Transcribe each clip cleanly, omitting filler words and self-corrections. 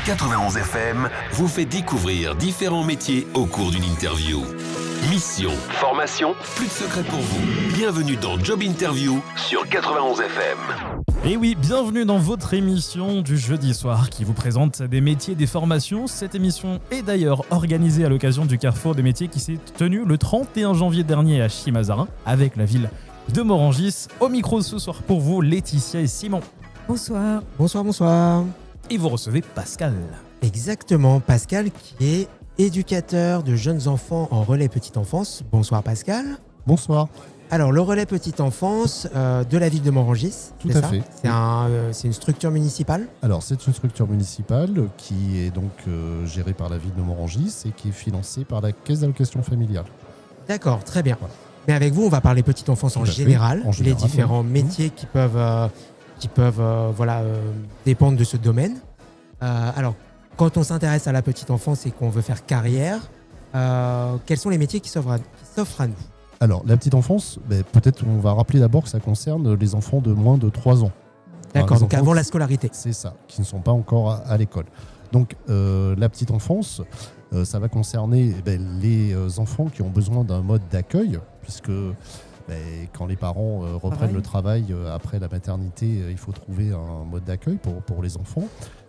91 FM vous fait découvrir différents métiers au cours d'une interview. Mission, formation, plus de secrets pour vous. Bienvenue dans Job Interview sur 91 FM. Et oui, bienvenue dans votre émission du jeudi soir qui vous présente des métiers, des formations. Cette émission est d'ailleurs organisée à l'occasion du Carrefour des métiers qui s'est tenu le 31 janvier dernier à Chimazarin avec la ville de Morangis. Au micro ce soir pour vous, Laetitia et Simon. Bonsoir. Bonsoir. Et vous recevez Pascal. Exactement, Pascal qui est éducateur de jeunes enfants en relais petite enfance. Bonsoir Pascal. Bonsoir. Alors le relais petite enfance de la ville de Morangis, Tout à fait. C'est une structure municipale. Alors c'est une structure municipale qui est donc gérée par la ville de Morangis et qui est financée par la caisse d'allocation familiale. D'accord, très bien. Voilà. Mais avec vous, on va parler petite enfance en général, les différents oui. métiers qui peuvent dépendre de ce domaine. Alors, quand on s'intéresse à la petite enfance et qu'on veut faire carrière, quels sont les métiers qui s'offrent à nous ? Alors la petite enfance, peut-être on va rappeler d'abord que ça concerne les enfants de moins de 3 ans. D'accord, Les donc enfants avant la scolarité. C'est ça, qui ne sont pas encore à l'école. Donc la petite enfance, ça va concerner les enfants qui ont besoin d'un mode d'accueil, puisque quand les parents reprennent le travail après la maternité, il faut trouver un mode d'accueil pour les enfants.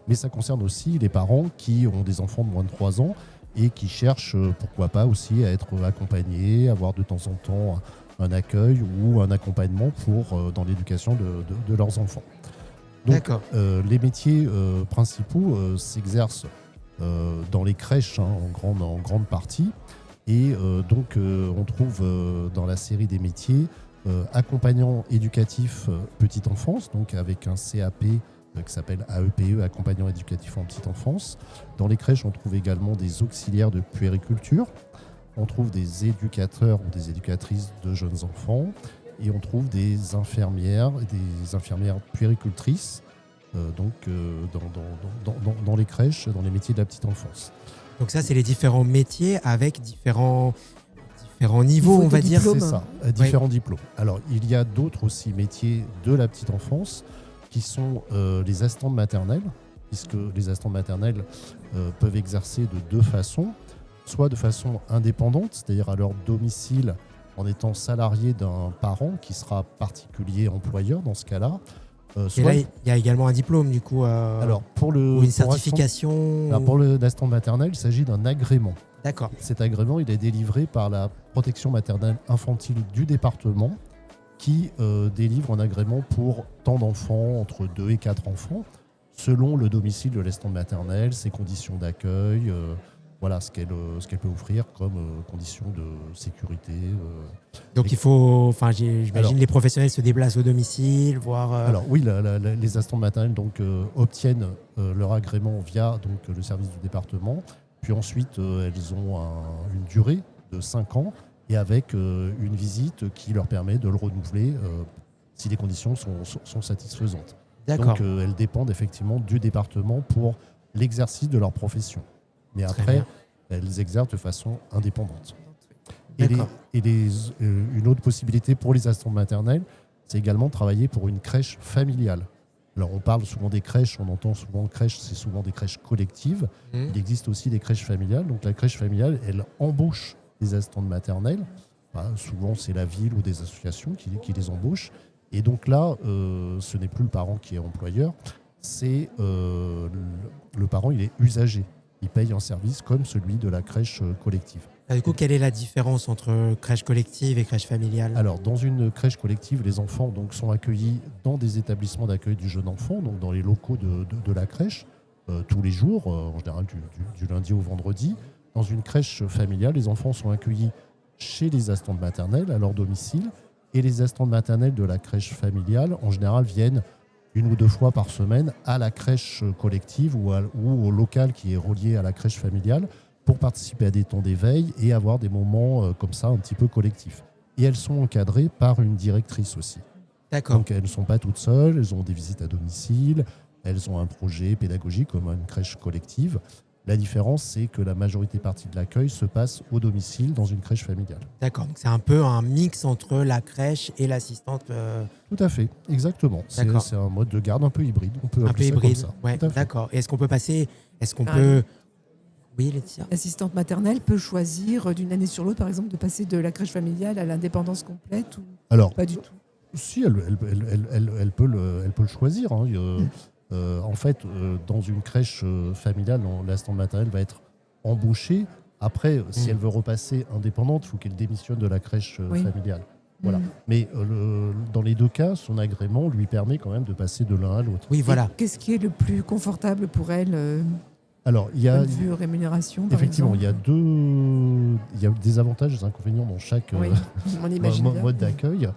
Mais ça concerne aussi les parents qui ont des enfants de moins de 3 ans et qui cherchent, pourquoi pas aussi, à être accompagnés, avoir de temps en temps un accueil ou un accompagnement dans l'éducation de leurs enfants. Donc, D'accord. les métiers principaux s'exercent dans les crèches en grande partie. Et donc, on trouve dans la série des métiers accompagnant éducatif petite enfance, donc avec un CAP qui s'appelle AEPE, accompagnant éducatif en petite enfance. Dans les crèches, on trouve également des auxiliaires de puériculture. On trouve des éducateurs ou des éducatrices de jeunes enfants. Et on trouve des infirmières puéricultrices dans les crèches, dans les métiers de la petite enfance. Donc ça, c'est les différents métiers avec différents niveaux, on va dire. C'est ça, différents diplômes. Alors, il y a d'autres aussi métiers de la petite enfance qui sont les assistantes maternelles, puisque les assistantes maternelles peuvent exercer de deux façons, soit de façon indépendante, c'est-à-dire à leur domicile en étant salarié d'un parent qui sera particulier employeur dans ce cas-là. Et là, il y a également un diplôme, du coup, alors ou une certification. Pour l'assistant maternelle, il s'agit d'un agrément. D'accord. Cet agrément, il est délivré par la protection maternelle infantile du département qui délivre un agrément pour tant d'enfants, entre 2 et 4 enfants, selon le domicile de l'assistante maternelle, ses conditions d'accueil, ce qu'elle peut offrir comme conditions de sécurité. Donc j'imagine les professionnels se déplacent au domicile, voire... Alors oui, les assistantes maternelles obtiennent leur agrément via le service du département, puis ensuite elles ont une durée de 5 ans et avec une visite qui leur permet de le renouveler si les conditions sont satisfaisantes. D'accord. Donc elles dépendent effectivement du département pour l'exercice de leur profession. Mais après, elles exercent de façon indépendante. Une autre possibilité pour les assistantes maternelles, c'est également de travailler pour une crèche familiale. Alors on parle souvent des crèches, on entend souvent crèches, c'est souvent des crèches collectives. Il existe aussi des crèches familiales. Donc la crèche familiale, elle embauche des assistantes maternelles. Souvent c'est la ville ou des associations qui les embauchent. Et donc là, ce n'est plus le parent qui est employeur, c'est le parent, il est usager. Il paye un service comme celui de la crèche collective. Du coup, quelle est la différence entre crèche collective et crèche familiale ? Alors, dans une crèche collective, les enfants sont accueillis dans des établissements d'accueil du jeune enfant, donc dans les locaux de la crèche, tous les jours, en général du lundi au vendredi. Dans une crèche familiale, les enfants sont accueillis chez les assistantes maternelles, à leur domicile, et les assistantes maternelles de la crèche familiale, en général, viennent 1 ou 2 fois par semaine à la crèche collective ou au local qui est relié à la crèche familiale pour participer à des temps d'éveil et avoir des moments comme ça un petit peu collectifs. Et elles sont encadrées par une directrice aussi. D'accord. Donc elles ne sont pas toutes seules, elles ont des visites à domicile, elles ont un projet pédagogique comme une crèche collective. La différence, c'est que la majorité partie de l'accueil se passe au domicile dans une crèche familiale. D'accord, donc c'est un peu un mix entre la crèche et l'assistante. Tout à fait, exactement. C'est un mode de garde un peu hybride, on peut appeler ça comme ça. Ouais, d'accord. Et est-ce qu'on peut passer Est-ce qu'on Ah, peut... Oui, Laetitia. L'assistante maternelle peut choisir d'une année sur l'autre, par exemple, de passer de la crèche familiale à l'indépendance complète ou Alors, pas du tout? si, elle peut le choisir. Hein. En fait, dans une crèche familiale, l'assistante maternelle va être embauchée. Après, si elle veut repasser indépendante, il faut qu'elle démissionne de la crèche familiale. Voilà. Mais dans les deux cas, son agrément lui permet quand même de passer de l'un à l'autre. Oui, voilà. Qu'est-ce qui est le plus confortable pour elle, Alors, il y a point de vue rémunération, par effectivement, exemple? il y a des avantages et des inconvénients dans chaque On imagine bien. mode d'accueil.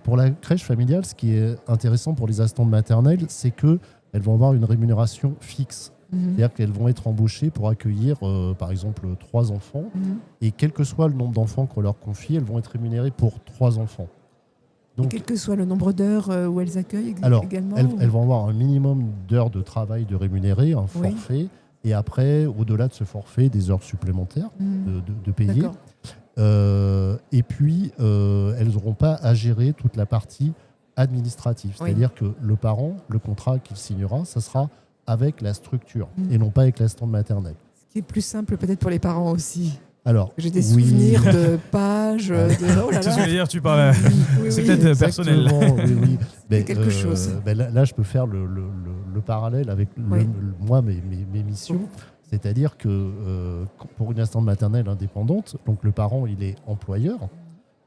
Pour la crèche familiale, ce qui est intéressant pour les assistantes maternelles, c'est qu'elles vont avoir une rémunération fixe. C'est-à-dire qu'elles vont être embauchées pour accueillir, par exemple, 3 enfants. Et quel que soit le nombre d'enfants qu'on leur confie, elles vont être rémunérées pour 3 enfants. Donc, quel que soit le nombre d'heures où elles accueillent également elles vont avoir un minimum d'heures de travail de rémunéré, un forfait. Et après, au-delà de ce forfait, des heures supplémentaires de payer. Et puis, elles n'auront pas à gérer toute la partie administrative. C'est-à-dire que le parent, le contrat qu'il signera, ça sera avec la structure et non pas avec l'assistante maternelle. Ce qui est plus simple peut-être pour les parents aussi. Alors, j'ai des souvenirs de pages. Oh là là. Tu veux dire, tu parles. C'est peut-être personnel. Oui. C'est quelque chose. Là, je peux faire le parallèle avec moi, mes missions. C'est-à-dire que pour une assistante maternelle indépendante, donc le parent, il est employeur.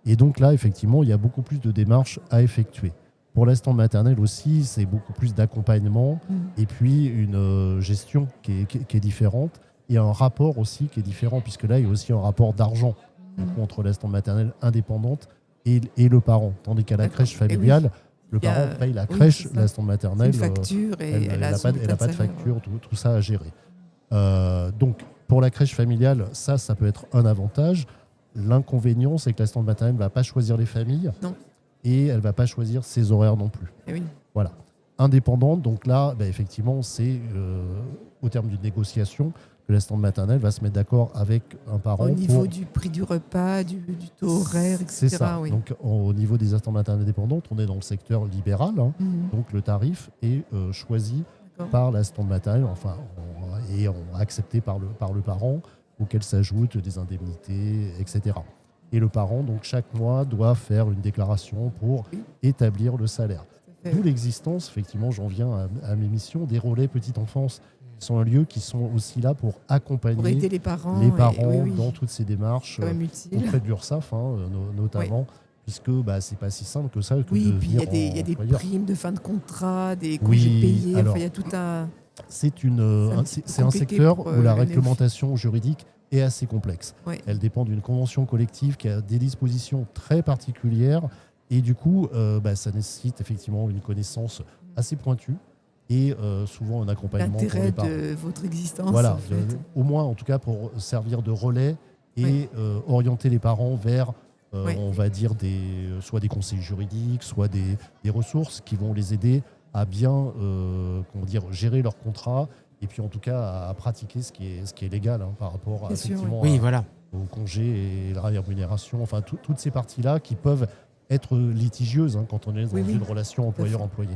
Et donc là, effectivement, il y a beaucoup plus de démarches à effectuer. Pour l'assistante maternelle aussi, c'est beaucoup plus d'accompagnement et puis une gestion qui est différente et un rapport aussi qui est différent, puisque là, il y a aussi un rapport d'argent entre l'assistante maternelle indépendante et le parent. Tandis qu'à la crèche familiale, le parent paye la crèche, l'assistante maternelle, une facture et elle n'a pas de facture, tout ça à gérer. Donc, pour la crèche familiale, ça peut être un avantage. L'inconvénient, c'est que l'assistante maternelle ne va pas choisir les familles. Non. Et elle ne va pas choisir ses horaires non plus. Et oui. Voilà. Indépendante, donc là, effectivement, c'est au terme d'une négociation que l'assistante maternelle va se mettre d'accord avec un parent. Au niveau du prix du repas, du taux horaire, etc. C'est ça. Oui. Donc, au niveau des assistantes maternelles indépendantes, on est dans le secteur libéral. Donc, le tarif est choisi par l'assistante maternelle, et accepté par le parent, auquel s'ajoutent des indemnités, etc. Et le parent, donc chaque mois, doit faire une déclaration pour établir le salaire. D'où l'existence, effectivement, j'en viens à mes missions, des relais petite enfance, qui sont un lieu qui sont aussi là pour accompagner pour aider les parents dans toutes ces démarches auprès de l'URSSAF, notamment, puisque c'est pas si simple que ça. Que puis il y a des primes de fin de contrat, des congés payés, il y a tout un... C'est un secteur où la réglementation juridique est assez complexe. Elle dépend d'une convention collective qui a des dispositions très particulières et du coup, ça nécessite effectivement une connaissance assez pointue et souvent un accompagnement pour les parents. L'intérêt de votre existence, voilà, en fait. au moins en tout cas pour servir de relais et orienter les parents vers, on va dire, soit des conseils juridiques, soit des ressources qui vont les aider à bien gérer leur contrat et puis en tout cas à pratiquer ce qui est légal par rapport à, effectivement au congé et la rémunération, enfin toutes ces parties-là qui peuvent être litigieuses quand on est dans une relation employeur-employé.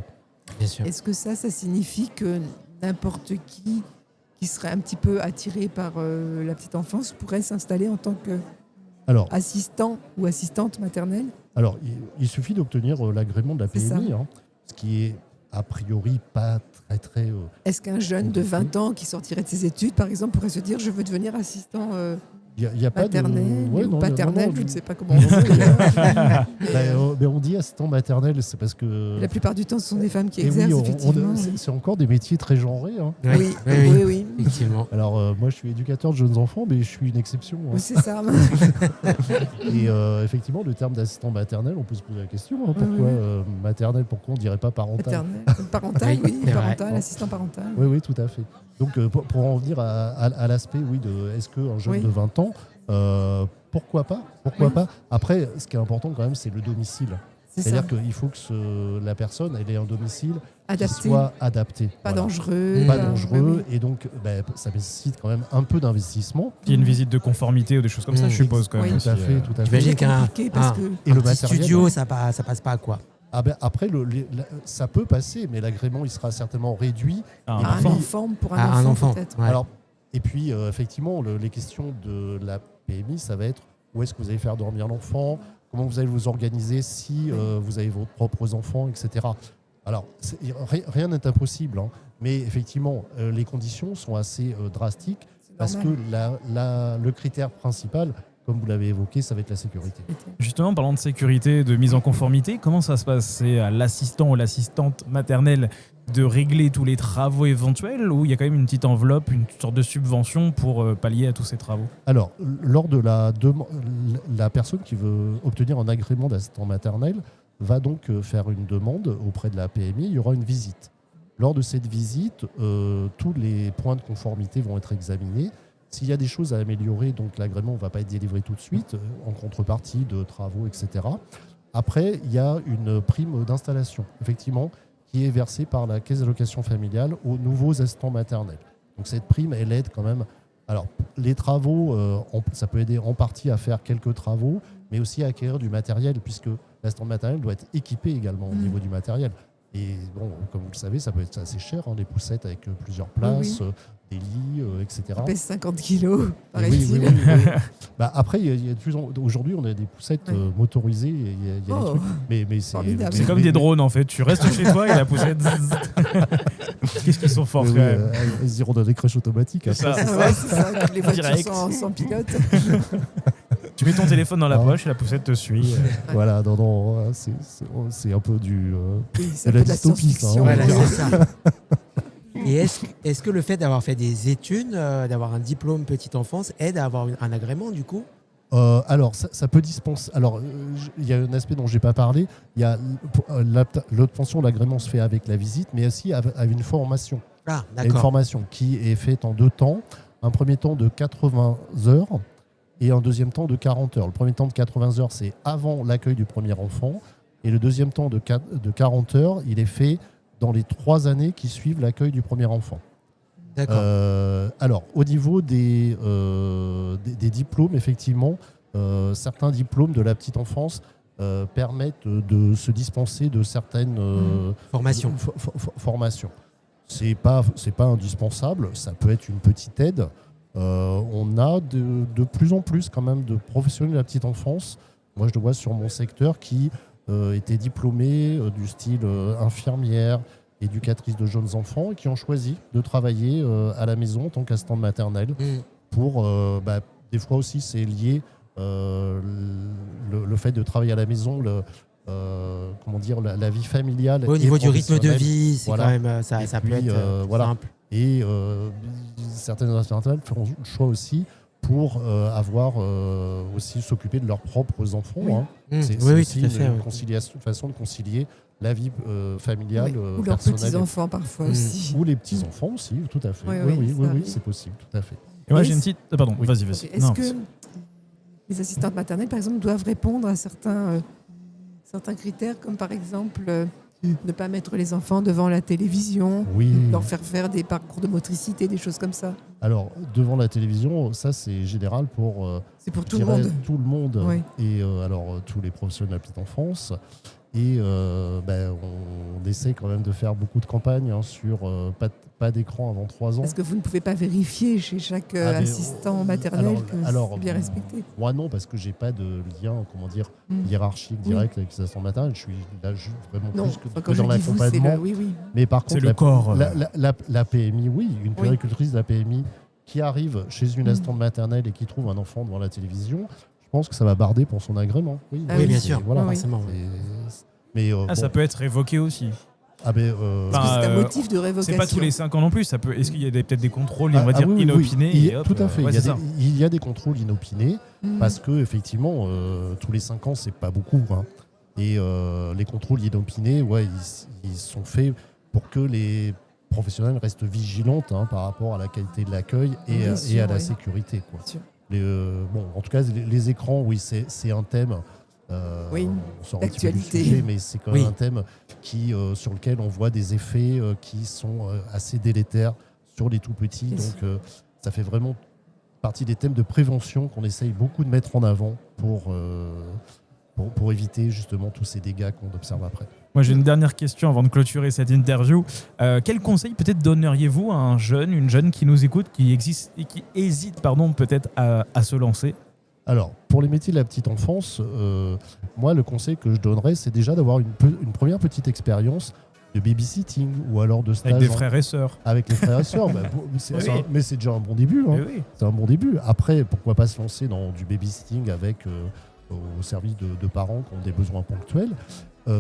Bien sûr. Est-ce que ça signifie que n'importe qui serait un petit peu attiré par la petite enfance pourrait s'installer en tant qu'assistant ou assistante maternelle? Alors, il suffit d'obtenir l'agrément de la PMI, ce qui est a priori pas très... Est-ce qu'un jeune de 20 ans qui sortirait de ses études, par exemple, pourrait se dire « je veux devenir assistant maternel ou paternel », je ne sais pas comment on dit. On dit assistant maternel, c'est parce que... La plupart du temps, ce sont des femmes qui exercent, effectivement. C'est encore des métiers très genrés. Oui, effectivement. Alors, moi, je suis éducateur de jeunes enfants, mais je suis une exception. Oui, c'est ça. Et effectivement, le terme d'assistant maternel, on peut se poser la question. Pourquoi maternel? Pourquoi on ne dirait pas parental? Parental, parental, assistant parental. Oui, tout à fait. Donc, pour en venir à l'aspect, de est-ce qu'un jeune de 20 ans, pourquoi pas? Après, ce qui est important quand même, c'est le domicile. C'est-à-dire qu'il faut que la personne ait un domicile qui soit adapté. Pas dangereux. Pas dangereux. Et donc, ça nécessite quand même un peu d'investissement. Il y a une visite de conformité ou des choses comme ça, je suppose. Quand même. Tout à fait. J'imagine qu'un petit studio, ça passe pas, quoi. Après, ça peut passer, mais l'agrément, il sera certainement réduit. À un enfant, pour un enfant peut-être. Ouais. Alors, et puis, effectivement, les questions de la PMI, ça va être où est-ce que vous allez faire dormir l'enfant, comment vous allez vous organiser si vous avez vos propres enfants, etc. Alors, rien n'est impossible, hein, mais effectivement, les conditions sont assez drastiques parce que le critère principal, comme vous l'avez évoqué, ça va être la sécurité. Justement, parlant de sécurité, de mise en conformité, comment ça se passe? C'est à l'assistant ou l'assistante maternelle de régler tous les travaux éventuels ou il y a quand même une petite enveloppe, une sorte de subvention pour pallier à tous ces travaux? Alors, lors de la personne qui veut obtenir un agrément d'assistant maternel va donc faire une demande auprès de la PMI, il y aura une visite. Lors de cette visite, tous les points de conformité vont être examinés. S'il y a des choses à améliorer, donc l'agrément ne va pas être délivré tout de suite, en contrepartie de travaux, etc. Après, il y a une prime d'installation, effectivement, qui est versée par la Caisse d'allocation familiale aux nouveaux assistants maternels. Donc cette prime, elle aide quand même. Alors, les travaux, ça peut aider en partie à faire quelques travaux, mais aussi à acquérir du matériel, puisque l'assistant maternel doit être équipé également au niveau du matériel. Et bon, comme vous le savez, ça peut être assez cher, hein, des poussettes avec plusieurs places, des lits, etc. Ça pèse 50 kilos, paraît-il. Oui. Bah, après, aujourd'hui, on a des poussettes motorisées. Il y a des trucs, mais c'est comme des drones, en fait. Tu restes chez toi et la poussette... Qu'est-ce qu'ils sont forts, quand même. Ils iront dans des crèches automatiques. C'est ça. Comme les voitures sans pilote. Tu mets ton téléphone dans la poche et la poussette te suit. Voilà, non, c'est un peu de la dystopie. Et est-ce que le fait d'avoir fait des études, d'avoir un diplôme petite enfance, aide à avoir un agrément du coup? Alors, ça peut dispenser. Alors, il y a un aspect dont je n'ai pas parlé. Il y a l'obtention de l'agrément se fait avec la visite, mais aussi avec une formation. Ah, d'accord. Il y a une formation qui est faite en 2 temps. Un premier temps de 80 heures et un deuxième temps de 40 heures. Le premier temps de 80 heures, c'est avant l'accueil du premier enfant. Et le deuxième temps de 40 heures, il est fait dans les 3 années qui suivent l'accueil du premier enfant. D'accord. Alors, au niveau des diplômes, effectivement, certains diplômes de la petite enfance permettent de se dispenser de certaines formations. C'est pas indispensable, ça peut être une petite aide. On a de plus en plus quand même de professionnels de la petite enfance. Moi, je le vois sur mon secteur qui étaient diplômés du style infirmière, éducatrice de jeunes enfants et qui ont choisi de travailler à la maison en tant qu'assistante maternelle. Pour, des fois aussi, c'est lié le fait de travailler à la maison, la vie familiale. Au niveau du rythme de vie, c'est quand même, ça peut être simple. Et certaines assistantes maternelles feront le choix aussi pour aussi s'occuper de leurs propres enfants. Oui. Hein. C'est aussi une façon de concilier la vie familiale, ou leurs petits-enfants parfois aussi. Ou les petits-enfants aussi, tout à fait. Oui, c'est possible, tout à fait. Et moi, j'ai une petite... Pardon, vas-y. Est-ce que les assistantes maternelles, par exemple, doivent répondre à certains critères, comme par exemple ne pas mettre les enfants devant la télévision, leur faire des parcours de motricité, des choses comme ça? Alors, devant la télévision, ça c'est général pour, c'est pour tout le monde. Tout le monde. Oui. Et tous les professionnels de la petite enfance. Et on essaie quand même de faire beaucoup de campagnes sur pas d'écran avant 3 ans. Est-ce que vous ne pouvez pas vérifier chez chaque assistant maternel que c'est bien respecté? Moi non, parce que j'ai pas de lien, hiérarchique direct avec les assistants maternels. Je suis là vraiment plus que dans l'accompagnement. Mais par contre, le corps. La PMI, une puéricultrice de la PMI qui arrive chez une assistante maternelle et qui trouve un enfant devant la télévision, je pense que ça va barder pour son agrément. Oui, bien sûr. Voilà, forcément. Mais, ça peut être révoqué aussi. C'est un motif de révocation. C'est pas tous les 5 ans non plus. Est-ce qu'il y a peut-être des contrôles, inopinés? Tout à fait. Il y a des contrôles inopinés parce que effectivement, tous les 5 ans, c'est pas beaucoup. Hein. Et les contrôles inopinés, ils sont faits pour que les professionnels restent vigilants par rapport à la qualité de l'accueil et à la sécurité. Quoi. En tout cas, les écrans, c'est un thème. On sort un petit peu du sujet, mais c'est quand même un thème sur lequel on voit des effets qui sont assez délétères sur les tout petits. Donc, ça fait vraiment partie des thèmes de prévention qu'on essaye beaucoup de mettre en avant pour éviter justement tous ces dégâts qu'on observe après. Moi, j'ai une dernière question avant de clôturer cette interview. Quel conseil peut-être donneriez-vous à un jeune, une jeune qui nous écoute, qui hésite peut-être à se lancer? Alors, pour les métiers de la petite enfance, moi, le conseil que je donnerais, c'est déjà d'avoir une première petite expérience de babysitting ou alors de stage Avec des frères et sœurs. avec les frères et sœurs. Mais c'est déjà un bon début. Hein. Oui. C'est un bon début. Après, pourquoi pas se lancer dans du babysitting avec au service de parents qui ont des besoins ponctuels.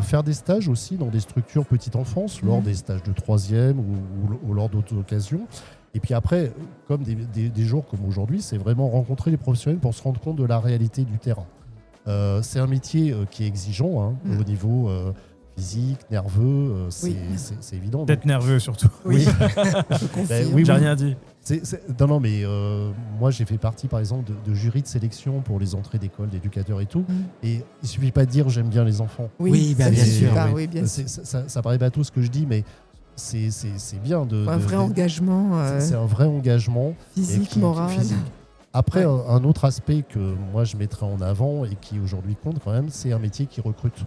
Faire des stages aussi dans des structures petite enfance, lors des stages de 3e ou lors d'autres occasions. Et puis après, comme des jours comme aujourd'hui, c'est vraiment rencontrer les professionnels pour se rendre compte de la réalité du terrain. C'est un métier qui est exigeant au niveau physique, nerveux, c'est évident. Peut-être nerveux surtout. Oui, Oui, J'ai rien dit. Non, mais moi j'ai fait partie par exemple de jury de sélection pour les entrées d'école, d'éducateurs et tout. Et il suffit pas de dire j'aime bien les enfants. Oui, bien sûr. Oui, bien sûr. Ça paraît bateau ce que je dis, mais c'est bien Un vrai engagement c'est un vrai engagement physique, moral. physique. Après, un autre aspect que moi je mettrais en avant et qui aujourd'hui compte quand même, c'est un métier qui recrute.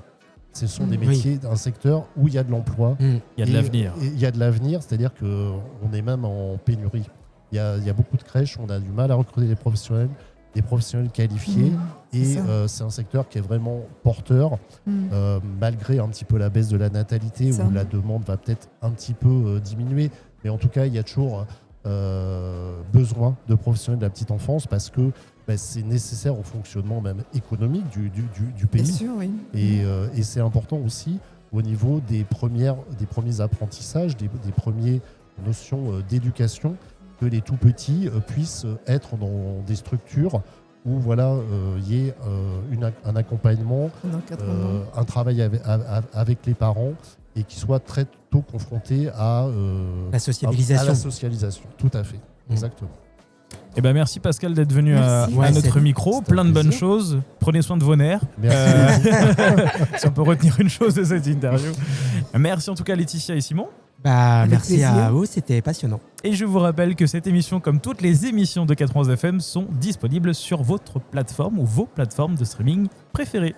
Ce sont des métiers d'un secteur où il y a de l'emploi. Il y a de l'avenir. Il y a de l'avenir, c'est-à-dire qu'on est même en pénurie. Il y a beaucoup de crèches, on a du mal à recruter des professionnels qualifiés. Et c'est un secteur qui est vraiment porteur, malgré un petit peu la baisse de la natalité, où la demande va peut-être un petit peu diminuer. Mais en tout cas, il y a toujours besoin de professionnels de la petite enfance parce que c'est nécessaire au fonctionnement même économique du pays. Bien sûr, oui. Et c'est important aussi au niveau des premiers apprentissages, des premières notions d'éducation, que les tout petits puissent être dans des structures où il y ait un accompagnement, un travail avec les parents et qui soient très tôt confrontés à la socialisation. À la socialisation, tout à fait, exactement. Eh ben merci Pascal d'être venu à notre micro. Plein de bonnes choses. Prenez soin de vos nerfs. Merci. Si on peut retenir une chose de cette interview. Merci en tout cas Laetitia et Simon. Merci plaisir. à vous, c'était passionnant. Et je vous rappelle que cette émission, comme toutes les émissions de 91 FM, sont disponibles sur votre plateforme ou vos plateformes de streaming préférées.